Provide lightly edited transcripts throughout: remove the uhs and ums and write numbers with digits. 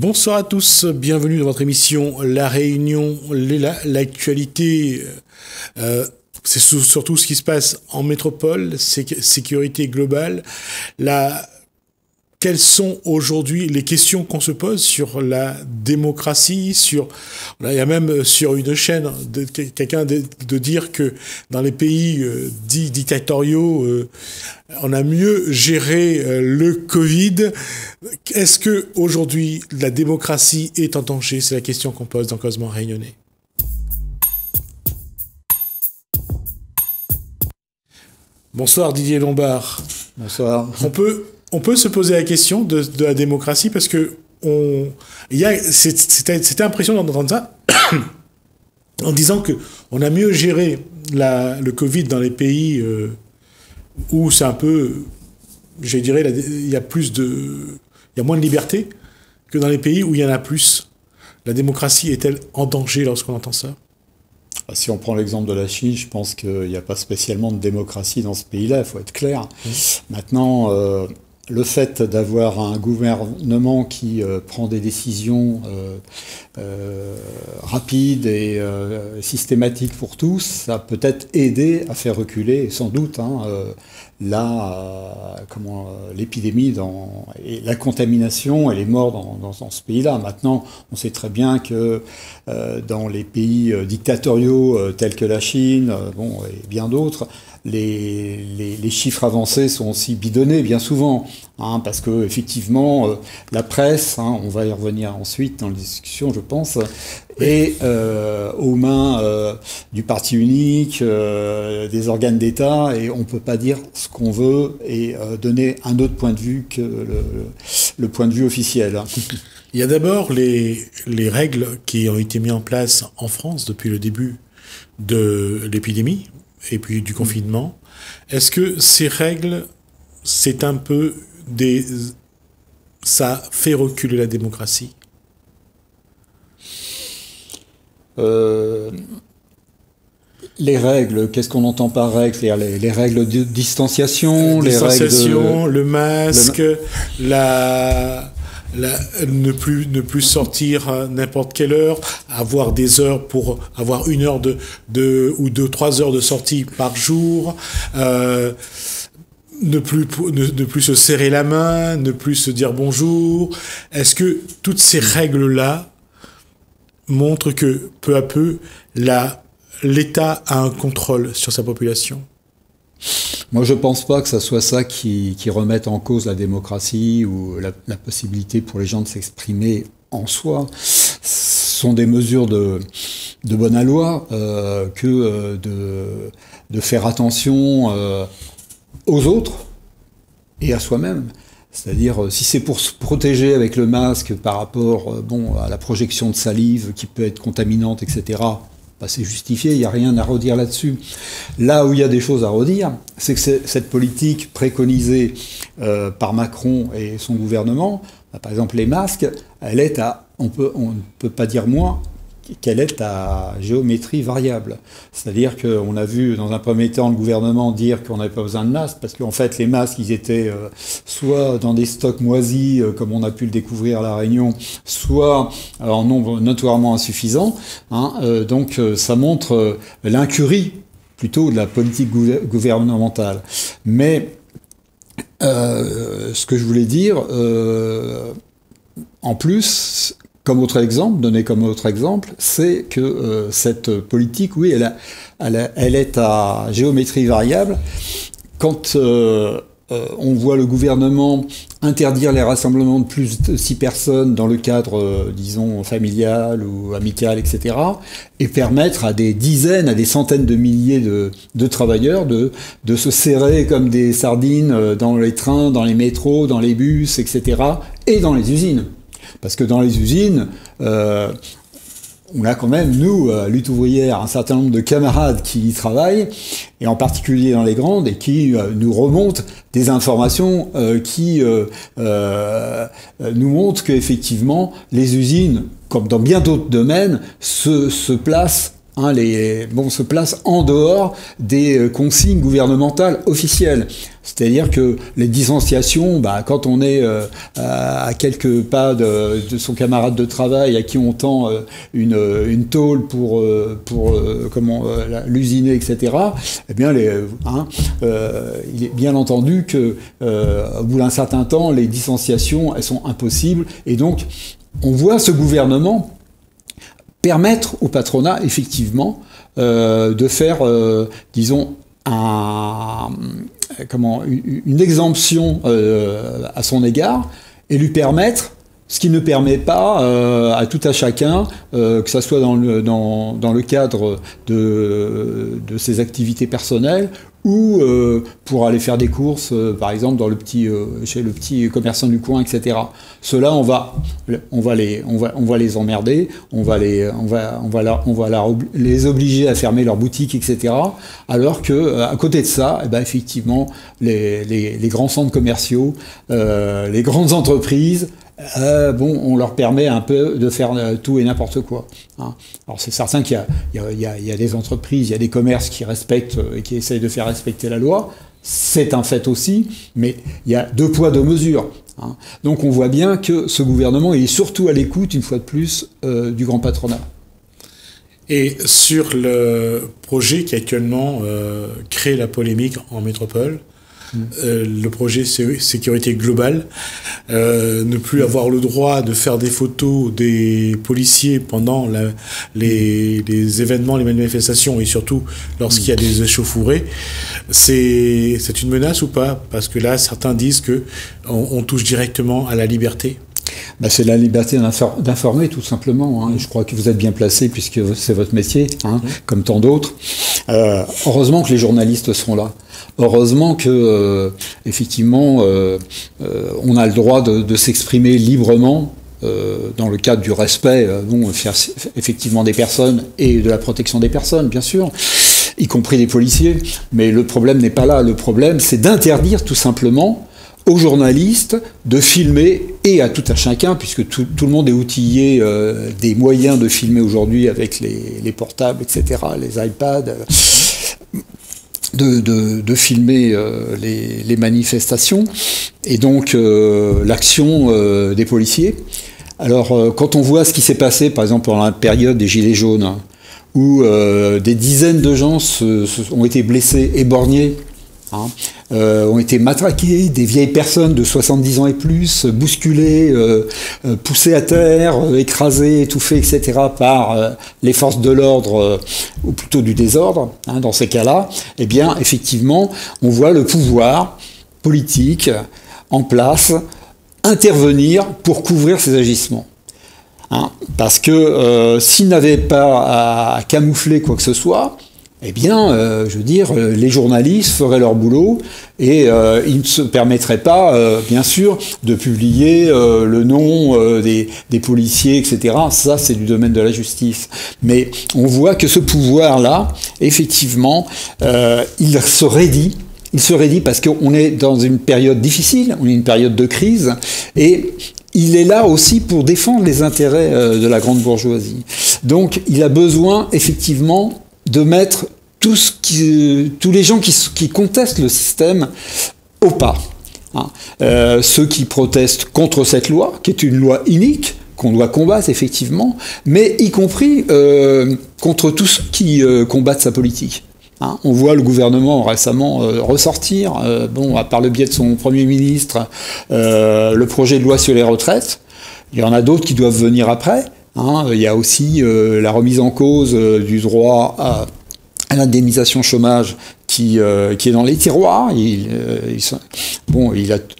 Bonsoir à tous, bienvenue dans votre émission La Réunion, l'actualité, c'est surtout ce qui se passe en métropole, sécurité globale, quelles sont aujourd'hui les questions qu'on se pose sur la démocratie, il y a même sur une chaîne quelqu'un de dire que dans les pays dits dictatoriaux, on a mieux géré le Covid. Est-ce que aujourd'hui la démocratie est en danger? C'est la question qu'on pose dans Causement Réunionnais. Bonsoir Didier Lombard. Bonsoir. On peut se poser la question de la démocratie parce que c'était impressionnant d'entendre ça en disant que on a mieux géré le Covid dans les pays où c'est un peu, je dirais, il y a moins de liberté que dans les pays où il y en a plus. La démocratie est-elle en danger lorsqu'on entend ça? Si on prend l'exemple de la Chine, je pense qu'il n'y a pas spécialement de démocratie dans ce pays-là, il faut être clair. Maintenant, le fait d'avoir un gouvernement qui prend des décisions rapides et systématiques pour tous, ça a peut-être aidé à faire reculer, sans doute, l'épidémie et la contamination et les morts dans ce pays-là. Maintenant, on sait très bien que dans les pays dictatoriaux tels que la Chine, et bien d'autres, les chiffres avancés sont aussi bidonnés bien souvent, parce que effectivement la presse, on va y revenir ensuite dans la discussion, je pense, est aux mains du parti unique, des organes d'État, et on peut pas dire ce qu'on veut et donner un autre point de vue que le point de vue officiel. Il y a d'abord les règles qui ont été mises en place en France depuis le début de l'épidémie et puis du confinement. Est-ce que ces règles, c'est un peu ça fait reculer la démocratie? Les règles, qu'est-ce qu'on entend par règles? Les règles de distanciation, les règles le masque, ne plus sortir à n'importe quelle heure, avoir des heures pour avoir 1 heure ou 3 heures de sortie par jour, ne plus se serrer la main, ne plus se dire bonjour. Est-ce que toutes ces règles-là montrent que peu à peu l'État a un contrôle sur sa population? Moi, je pense pas que ça soit ça qui remette en cause la démocratie ou la possibilité pour les gens de s'exprimer en soi. Ce sont des mesures de bonne loi que de faire attention aux autres et à soi-même. C'est-à-dire, si c'est pour se protéger avec le masque par rapport à la projection de salive qui peut être contaminante, etc., c'est justifié, il n'y a rien à redire là-dessus. Là où il y a des choses à redire, c'est que cette politique préconisée par Macron et son gouvernement, par exemple les masques, elle est on ne peut pas dire moins qu'elle est à géométrie variable. C'est-à-dire qu'on a vu dans un premier temps le gouvernement dire qu'on n'avait pas besoin de masques, parce qu'en fait les masques ils étaient soit dans des stocks moisis, comme on a pu le découvrir à La Réunion, soit en nombre notoirement insuffisant. Donc ça montre l'incurie plutôt de la politique gouvernementale. Mais ce que je voulais dire, en plus, donné comme autre exemple, c'est que cette politique, oui, elle est à géométrie variable. Quand on voit le gouvernement interdire les rassemblements de plus de 6 personnes dans le cadre, disons, familial ou amical, etc., et permettre à des dizaines, à des centaines de milliers de travailleurs de se serrer comme des sardines dans les trains, dans les métros, dans les bus, etc., et dans les usines. Parce que dans les usines, on a quand même, nous, Lutte ouvrière, un certain nombre de camarades qui y travaillent, et en particulier dans les grandes, et qui nous remontent des informations qui nous montrent qu'effectivement, les usines, comme dans bien d'autres domaines, se placent se place en dehors des consignes gouvernementales officielles. C'est-à-dire que les distanciations, quand on est à quelques pas de son camarade de travail à qui on tend une tôle pour l'usiner, etc. Eh bien, il est bien entendu que au bout d'un certain temps, les distanciations, elles sont impossibles. Et donc, on voit ce gouvernement permettre au patronat, effectivement, de faire, disons, une exemption à son égard et lui permettre ce qui ne permet pas à tout à chacun, que ça soit dans le cadre de ses activités personnelles ou pour aller faire des courses, par exemple chez le petit commerçant du coin, etc. Ceux-là, on va les emmerder, on va les obliger à fermer leur boutique, etc. Alors que à côté de ça, effectivement, les grands centres commerciaux, les grandes entreprises, on leur permet un peu de faire tout et n'importe quoi. Alors c'est certain qu'il y a des entreprises, il y a des commerces qui respectent et qui essayent de faire respecter la loi. C'est un fait aussi, mais il y a deux poids, deux mesures. Donc on voit bien que ce gouvernement est surtout à l'écoute, une fois de plus, du grand patronat. Et sur le projet qui actuellement crée la polémique en métropole, le projet sécurité globale, ne plus avoir le droit de faire des photos des policiers pendant les événements, les manifestations et surtout lorsqu'il y a des échauffourées, c'est une menace ou pas? Parce que là, certains disent qu'on touche directement à la liberté. C'est la liberté d'informer, tout simplement. Je crois que vous êtes bien placé puisque c'est votre métier, comme tant d'autres. Heureusement que les journalistes sont là. Heureusement que, effectivement, on a le droit de s'exprimer librement dans le cadre du respect, effectivement, des personnes et de la protection des personnes, bien sûr, y compris des policiers. Mais le problème n'est pas là. Le problème, c'est d'interdire tout simplement aux journalistes de filmer et à tout un chacun, puisque tout le monde est outillé des moyens de filmer aujourd'hui avec les portables, etc., les iPads, de filmer les manifestations et donc l'action des policiers. Alors quand on voit ce qui s'est passé par exemple pendant la période des Gilets jaunes, où des dizaines de gens ont été blessés, éborgnés, ont été matraqués, des vieilles personnes de 70 ans et plus, bousculées, poussées à terre, écrasées, étouffées, etc. par les forces de l'ordre, ou plutôt du désordre, dans ces cas-là, eh bien, effectivement, on voit le pouvoir politique en place intervenir pour couvrir ces agissements. Parce que s'ils n'avaient pas à camoufler quoi que ce soit, eh bien, je veux dire, les journalistes feraient leur boulot et ils ne se permettraient pas, bien sûr, de publier le nom des policiers, etc. Ça, c'est du domaine de la justice. Mais on voit que ce pouvoir-là, effectivement, il se raidit. Il se raidit parce qu'on est dans une période difficile, on est une période de crise, et il est là aussi pour défendre les intérêts de la grande bourgeoisie. Donc, il a besoin, effectivement, de mettre tous les gens qui contestent le système au pas. Ceux qui protestent contre cette loi, qui est une loi inique, qu'on doit combattre effectivement, mais y compris contre tous ceux qui combattent sa politique. On voit le gouvernement récemment ressortir, par le biais de son Premier ministre, le projet de loi sur les retraites. Il y en a d'autres qui doivent venir après. Il y a aussi la remise en cause du droit à l'indemnisation chômage qui est dans les tiroirs. Il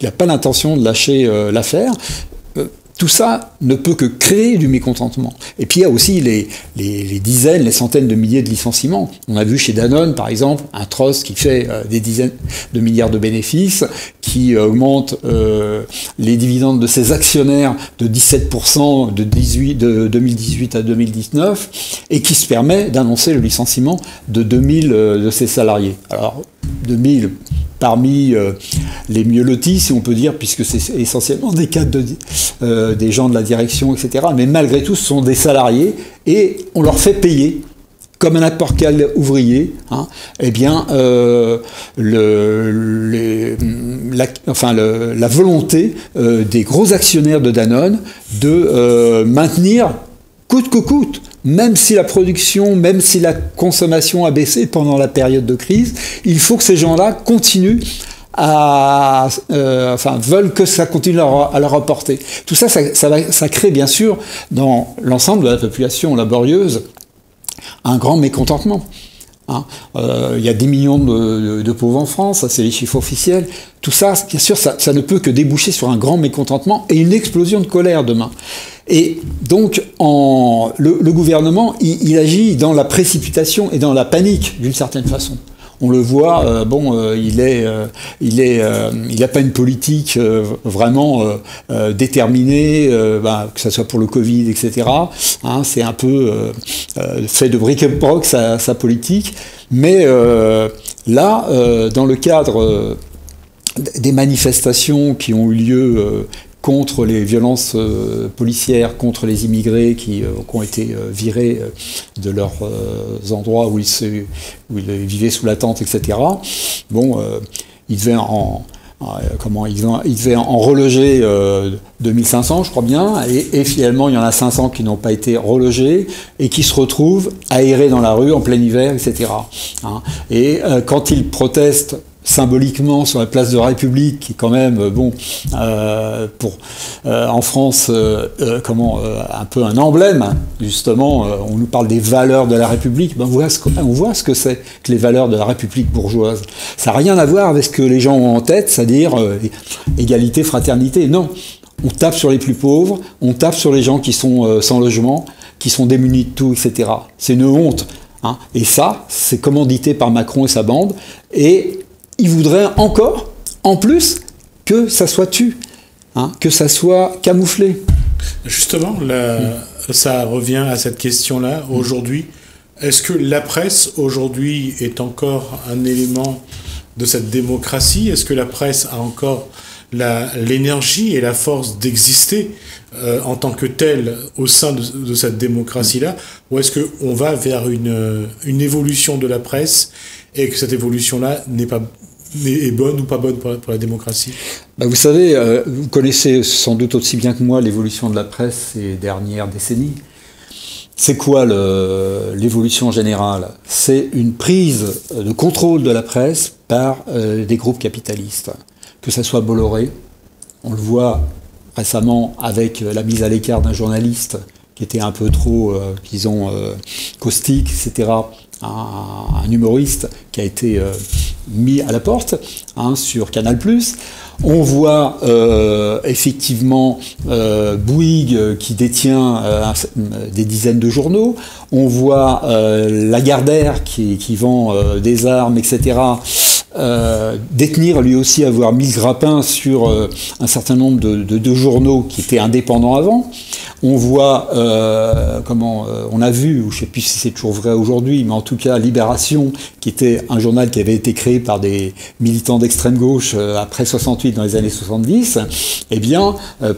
n'a pas l'intention de lâcher l'affaire. Tout ça ne peut que créer du mécontentement. Et puis il y a aussi les dizaines, les centaines de milliers de licenciements. On a vu chez Danone, par exemple, un trust qui fait des dizaines de milliards de bénéfices, qui augmente les dividendes de ses actionnaires de 17% de 2018 à 2019, et qui se permet d'annoncer le licenciement de 2000 de ses salariés. Alors, 2000 parmi les mieux lotis, si on peut dire, puisque c'est essentiellement des cadres des gens de la direction, etc. Mais malgré tout, ce sont des salariés et on leur fait payer comme un n'importe quel ouvrier, hein, eh bien, la volonté des gros actionnaires de Danone de maintenir coûte que coûte, même si la production, même si la consommation a baissé pendant la période de crise, il faut que ces gens-là continuent veulent que ça continue à leur apporter. Tout ça, ça crée bien sûr dans l'ensemble de la population laborieuse un grand mécontentement. Hein. Il y a 10 millions de pauvres en France, ça c'est les chiffres officiels. Tout ça, bien sûr, ça ne peut que déboucher sur un grand mécontentement et une explosion de colère demain. Et donc, le gouvernement, il agit dans la précipitation et dans la panique, d'une certaine façon. On le voit, il n'a pas une politique vraiment déterminée, que ce soit pour le Covid, etc. Hein, c'est un peu fait de bric-et-broc sa politique. Mais là, dans le cadre des manifestations qui ont eu lieu contre les violences policières, contre les immigrés qui ont été virés de leurs endroits où ils vivaient sous la tente, etc. Bon, ils devaient ils devaient en reloger 2500, je crois bien, et finalement il y en a 500 qui n'ont pas été relogés et qui se retrouvent aérés dans la rue en plein hiver, etc. Hein. Et quand ils protestent symboliquement sur la place de la République, qui est quand même, en France, un peu un emblème, justement, on nous parle des valeurs de la République, on voit ce que c'est que les valeurs de la République bourgeoise. Ça n'a rien à voir avec ce que les gens ont en tête, c'est-à-dire égalité, fraternité. Non, on tape sur les plus pauvres, on tape sur les gens qui sont sans logement, qui sont démunis de tout, etc. C'est une honte. Hein. Et ça, c'est commandité par Macron et sa bande, et il voudrait encore, en plus, que ça soit tu, hein, que ça soit camouflé. Justement, ça revient à cette question-là. Aujourd'hui, est-ce que la presse, aujourd'hui, est encore un élément de cette démocratie? Est-ce que la presse a encore l'énergie et la force d'exister en tant que telle au sein de cette démocratie-là? Ou est-ce qu'on va vers une évolution de la presse et que cette évolution-là est bonne ou pas bonne pour la démocratie? Vous savez, vous connaissez sans doute aussi bien que moi l'évolution de la presse ces dernières décennies. C'est quoi l'évolution générale? C'est une prise de contrôle de la presse par des groupes capitalistes. Que ça soit Bolloré, on le voit récemment avec la mise à l'écart d'un journaliste qui était un peu trop, caustique, etc., un humoriste qui a été mis à la porte sur Canal+. On voit effectivement Bouygues qui détient des dizaines de journaux. On voit Lagardère qui vend des armes, etc., détenir lui aussi, avoir mis le grappin sur un certain nombre de journaux qui étaient indépendants avant. On voit on a vu, ou je ne sais plus si c'est toujours vrai aujourd'hui, mais en tout cas Libération, qui était un journal qui avait été créé par des militants d'extrême gauche après 68, dans les années 70,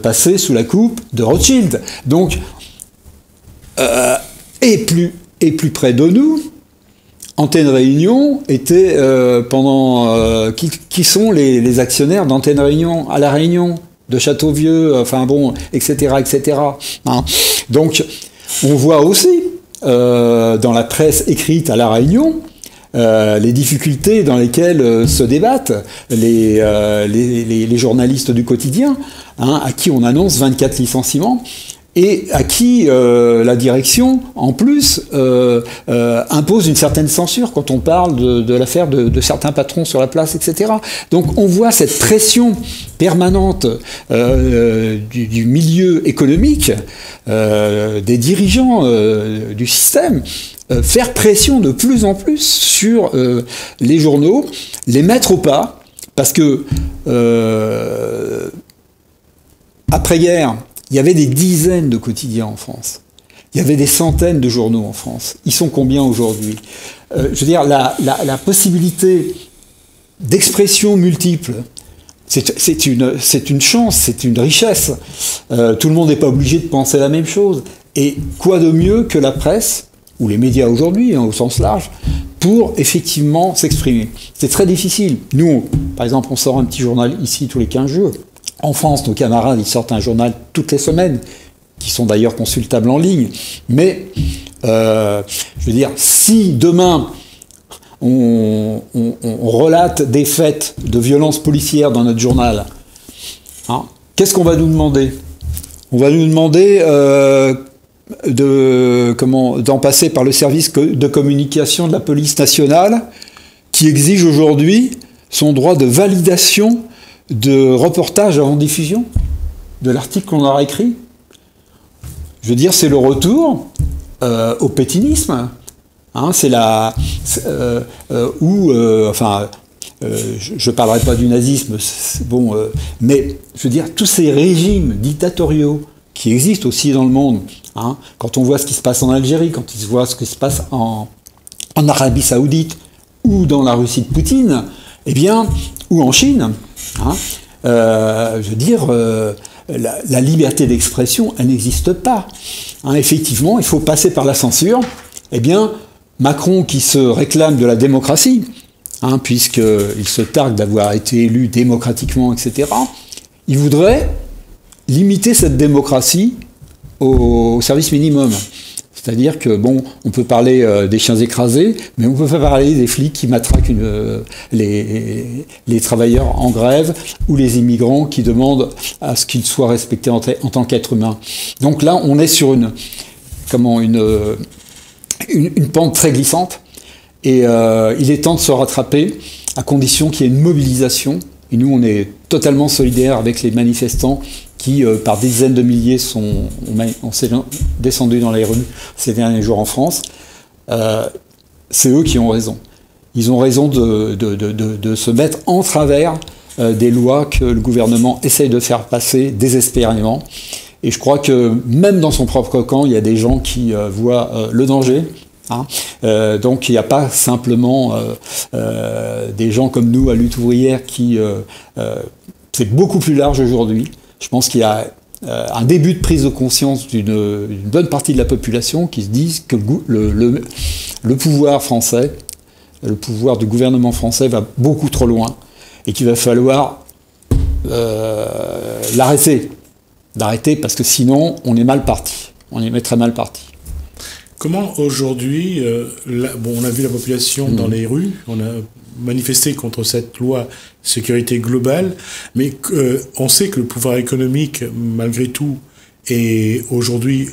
passé sous la coupe de Rothschild. Donc, et plus près de nous, Antenne Réunion était qui sont les actionnaires d'Antenne Réunion à La Réunion, de Châteauvieux, etc., etc. Hein. Donc, on voit aussi dans la presse écrite à La Réunion les difficultés dans lesquelles se débattent les journalistes du quotidien, à qui on annonce 24 licenciements. Et à qui la direction, en plus, impose une certaine censure quand on parle de l'affaire de certains patrons sur la place, etc. Donc on voit cette pression permanente du milieu économique, des dirigeants du système, faire pression de plus en plus sur les journaux, les mettre au pas, parce que après-guerre, il y avait des dizaines de quotidiens en France. Il y avait des centaines de journaux en France. Ils sont combien aujourd'hui? Je veux dire, la possibilité d'expression multiple, c'est une chance, c'est une richesse. Tout le monde n'est pas obligé de penser la même chose. Et quoi de mieux que la presse ou les médias aujourd'hui, hein, au sens large, pour effectivement s'exprimer. C'est très difficile. Nous, par exemple, on sort un petit journal ici tous les 15 jours. En France, nos camarades, ils sortent un journal toutes les semaines, qui sont d'ailleurs consultables en ligne. Mais, je veux dire, si demain, on relate des faits de violences policières dans notre journal, hein, qu'est-ce qu'on va nous demander? On va nous demander d'en passer par le service de communication de la police nationale, qui exige aujourd'hui son droit de validation de reportage avant diffusion de l'article qu'on aura écrit. Je veux dire, c'est le retour au pétinisme. Hein, c'est la... je ne parlerai pas du nazisme, bon, mais je veux dire, tous ces régimes dictatoriaux qui existent aussi dans le monde, hein, quand on voit ce qui se passe en Algérie, quand on voit ce qui se passe en Arabie Saoudite ou dans la Russie de Poutine, eh bien, ou en Chine, hein, je veux dire, la liberté d'expression, elle n'existe pas. Hein, effectivement, il faut passer par la censure. Eh bien, Macron, qui se réclame de la démocratie, hein, puisqu'il se targue d'avoir été élu démocratiquement, etc., il voudrait limiter cette démocratie au service minimum. C'est-à-dire que, bon, on peut parler des chiens écrasés, mais on peut pas parler des flics qui matraquent les travailleurs en grève ou les immigrants qui demandent à ce qu'ils soient respectés en tant qu'êtres humains. Donc là, on est sur une pente très glissante, et il est temps de se rattraper à condition qu'il y ait une mobilisation. Et nous, on est totalement solidaires avec les manifestants qui, par dizaines de milliers, ont descendu dans les rues ces derniers jours en France. C'est eux qui ont raison. Ils ont raison de se mettre en travers des lois que le gouvernement essaye de faire passer désespérément. Et je crois que même dans son propre camp, il y a des gens qui voient le danger. Hein. Donc il n'y a pas simplement des gens comme nous à Lutte ouvrière qui... c'est beaucoup plus large aujourd'hui. Je pense qu'il y a un début de prise de conscience d'une bonne partie de la population qui se disent que le pouvoir français, le pouvoir du gouvernement français va beaucoup trop loin et qu'il va falloir l'arrêter. L'arrêter parce que sinon on est mal parti. On est très mal parti. Comment aujourd'hui, on a vu la population dans les rues, on a manifesté contre cette loi sécurité globale, mais on sait que le pouvoir économique, malgré tout, est aujourd'hui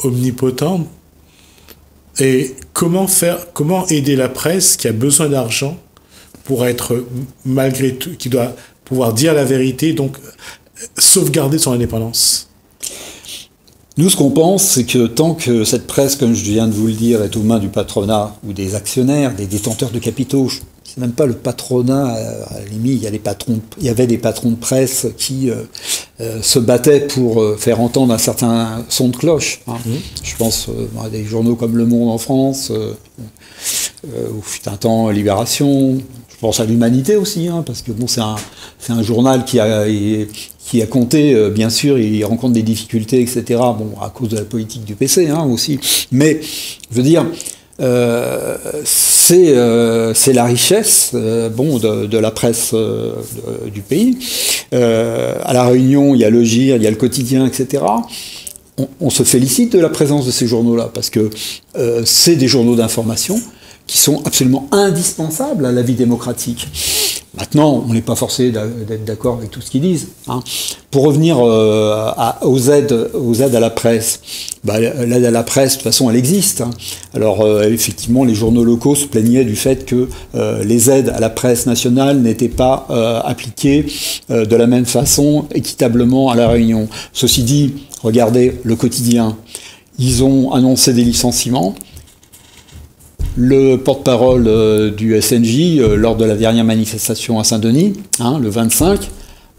omnipotent. Et comment aider la presse qui a besoin d'argent pour être, malgré tout, qui doit pouvoir dire la vérité, donc sauvegarder son indépendance? Nous, ce qu'on pense, c'est que tant que cette presse, comme je viens de vous le dire, est aux mains du patronat ou des actionnaires, des détenteurs de capitaux, c'est même pas le patronat, à la limite, il y avait des patrons de presse qui se battaient pour faire entendre un certain son de cloche. Hein. Je pense à des journaux comme Le Monde en France, ou fut un temps Libération. Je pense à l'Humanité aussi, hein, parce que bon, c'est un journal qui a compté, bien sûr, il rencontre des difficultés, etc., bon, à cause de la politique du PC, hein, aussi. Mais, je veux dire, c'est la richesse de la presse du pays. À La Réunion, il y a Le GIR, il y a Le Quotidien, etc. On se félicite de la présence de ces journaux-là, parce que c'est des journaux d'information qui sont absolument indispensables à la vie démocratique. Maintenant, on n'est pas forcé d'être d'accord avec tout ce qu'ils disent. Hein. Pour revenir aux aides à la presse, l'aide à la presse, de toute façon, elle existe. Hein. Alors, effectivement, les journaux locaux se plaignaient du fait que les aides à la presse nationale n'étaient pas appliquées de la même façon, équitablement à La Réunion. Ceci dit, regardez, Le Quotidien, ils ont annoncé des licenciements. Le porte-parole du SNJ, lors de la dernière manifestation à Saint-Denis, hein, le 25,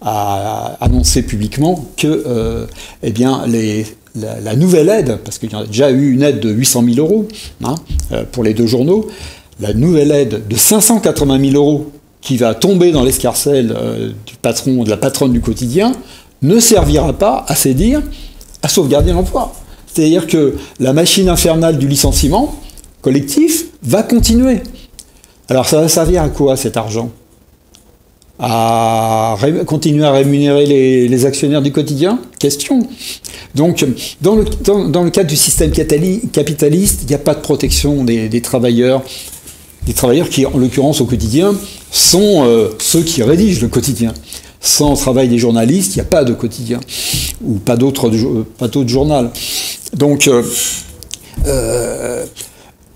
a annoncé publiquement que la nouvelle aide, parce qu'il y a déjà eu une aide de 800 000 euros hein, pour les deux journaux, la nouvelle aide de 580 000 euros qui va tomber dans l'escarcelle de la patronne du Quotidien, ne servira pas, à c'est dire, à sauvegarder l'emploi. C'est-à-dire que la machine infernale du licenciement collectif va continuer. Alors ça va servir à quoi cet argent? À continuer à rémunérer les actionnaires du quotidien? Question. Donc, dans le cadre du système capitaliste, il n'y a pas de protection des travailleurs qui, en l'occurrence, au quotidien, sont ceux qui rédigent le quotidien. Sans le travail des journalistes, il n'y a pas de quotidien, ou pas d'autre journal. Donc,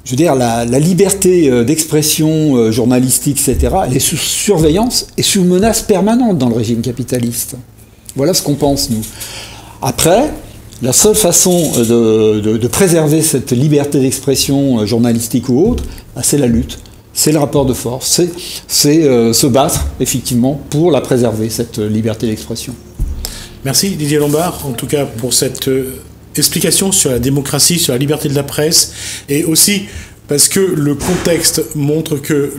je veux dire, la liberté d'expression journalistique, etc., elle est sous surveillance et sous menace permanente dans le régime capitaliste. Voilà ce qu'on pense, nous. Après, la seule façon de préserver cette liberté d'expression journalistique ou autre, c'est la lutte. C'est le rapport de force, c'est se battre, effectivement, pour la préserver, cette liberté d'expression. Merci Didier Lombard, en tout cas, pour cette explication sur la démocratie, sur la liberté de la presse, et aussi parce que le contexte montre que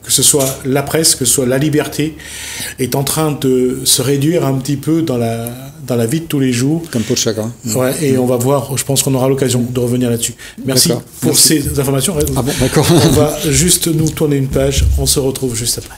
ce soit la presse, que ce soit la liberté, est en train de se réduire un petit peu dans la vie de tous les jours. Comme peau de chagrin. Ouais, et on va voir, je pense qu'on aura l'occasion de revenir là-dessus. Merci pour ces informations. Ah bon, d'accord. On va juste nous tourner une page, on se retrouve juste après.